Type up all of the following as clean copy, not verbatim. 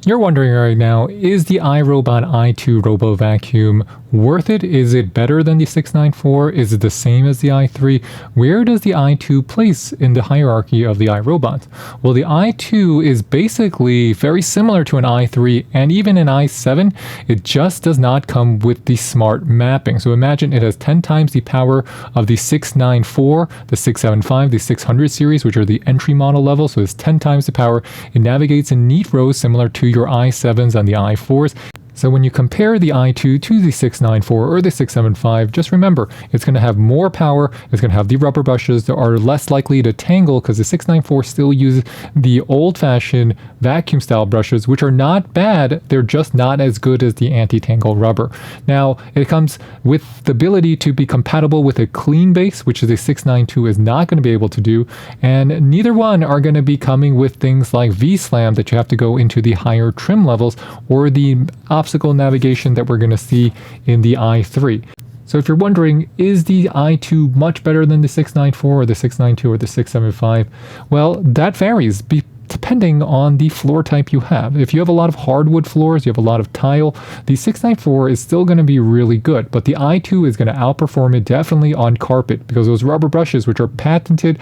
You're wondering right now, is the iRobot i2 Robo Vacuum worth it? Is it better than the 694? Is it the same as the i3? Where does the i2 place in the hierarchy of the iRobots? Well, the i2 is basically very similar to an i3 and even an i7. It just does not come with the smart mapping. So imagine it has 10 times the power of the 694, the 675, the 600 series, which are the entry model level. So it's 10 times the power. It navigates in neat rows similar to your i7s and the i4s. So when you compare the i2 to the 694 or the 675, just remember, it's going to have more power, it's going to have the rubber brushes that are less likely to tangle because the 694 still uses the old-fashioned vacuum style brushes, which are not bad, they're just not as good as the anti-tangle rubber. Now, it comes with the ability to be compatible with a clean base, which the 692 is not going to be able to do, and neither one are going to be coming with things like V-Slam that you have to go into the higher trim levels or the obstacle navigation that we're going to see in the i3. So if you're wondering, is the i2 much better than the 694 or the 692 or the 675? Well, that varies depending on the floor type you have. If you have a lot of hardwood floors, you have a lot of tile, the 694 is still going to be really good, but the i2 is going to outperform it definitely on carpet because those rubber brushes, which are patented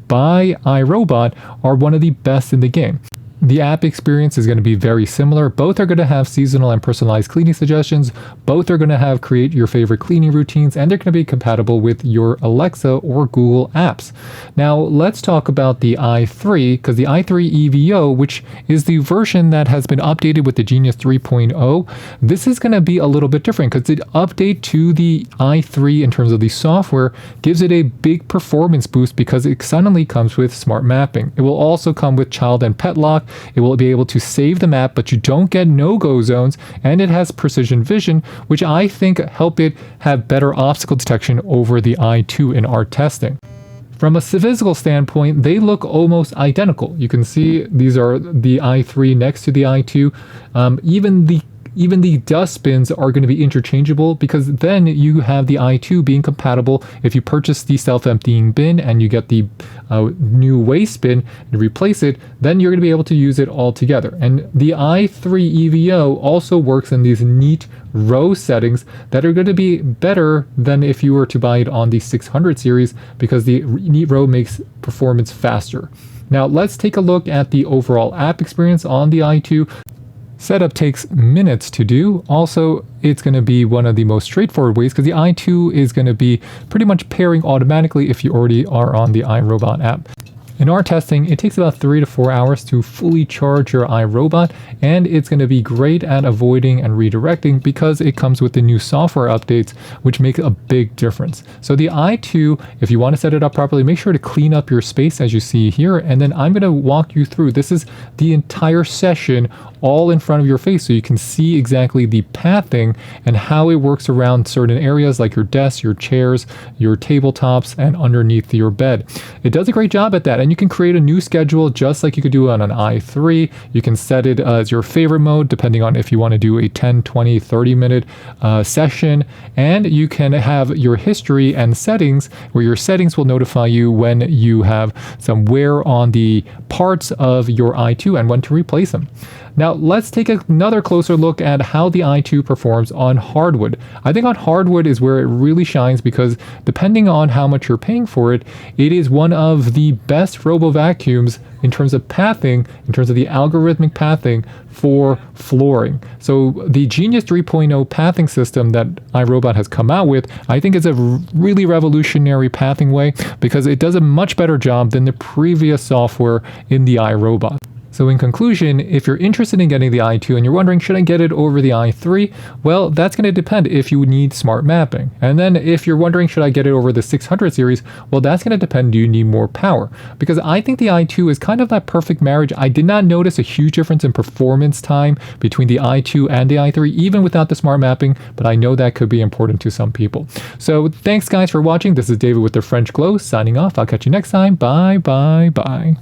by iRobot, are one of the best in the game. The app experience is going to be very similar. Both are going to have seasonal and personalized cleaning suggestions. Both are going to have create your favorite cleaning routines, and they're going to be compatible with your Alexa or Google apps. Now, let's talk about the i3, because the i3 EVO, which is the version that has been updated with the Genius 3.0, this is going to be a little bit different because the update to the i3 in terms of the software gives it a big performance boost because it suddenly comes with smart mapping. It will also come with child and pet lock. It will be able to save the map, but you don't get no-go zones, and it has precision vision, which I think help it have better obstacle detection over the i2 in our testing. From a physical standpoint, they look almost identical. You can see these are the i3 next to the i2. Even the dustbins are going to be interchangeable because then you have the i2 being compatible. If you purchase the self-emptying bin and you get the new waste bin and replace it, then you're going to be able to use it all together. And the i3 EVO also works in these neat row settings that are going to be better than if you were to buy it on the 600 series because the neat row makes performance faster. Now let's take a look at the overall app experience on the i2. Setup takes minutes to do. Also, it's going to be one of the most straightforward ways because the i2 is going to be pretty much pairing automatically if you already are on the iRobot app. In our testing, it takes about 3 to 4 hours to fully charge your iRobot, and it's going to be great at avoiding and redirecting because it comes with the new software updates, which make a big difference. So the i2, if you want to set it up properly, make sure to clean up your space as you see here, and then I'm going to walk you through. This is the entire session all in front of your face so you can see exactly the pathing and how it works around certain areas like your desk, your chairs, your tabletops, and underneath your bed. It does a great job at that, and you can create a new schedule just like you could do on an i3. You can set it as your favorite mode depending on if you want to do a 10, 20, 30 minute session, and you can have your history and settings where your settings will notify you when you have some wear on the parts of your i2 and when to replace them. Now let's take another closer look at how the i2 performs on hardwood. I think on hardwood is where it really shines because depending on how much you're paying for it, it is one of the best robo vacuums in terms of pathing, in terms of the algorithmic pathing for flooring. So the Genius 3.0 pathing system that iRobot has come out with, I think is a really revolutionary pathing way because it does a much better job than the previous software in the iRobot. So in conclusion, if you're interested in getting the i2 and you're wondering, should I get it over the i3? Well, that's going to depend if you need smart mapping. And then if you're wondering, should I get it over the 600 series? Well, that's going to depend, do you need more power? Because I think the i2 is kind of that perfect marriage. I did not notice a huge difference in performance time between the i2 and the i3, even without the smart mapping, but I know that could be important to some people. So thanks guys for watching. This is David with the French Glow signing off. I'll catch you next time. Bye, bye, bye.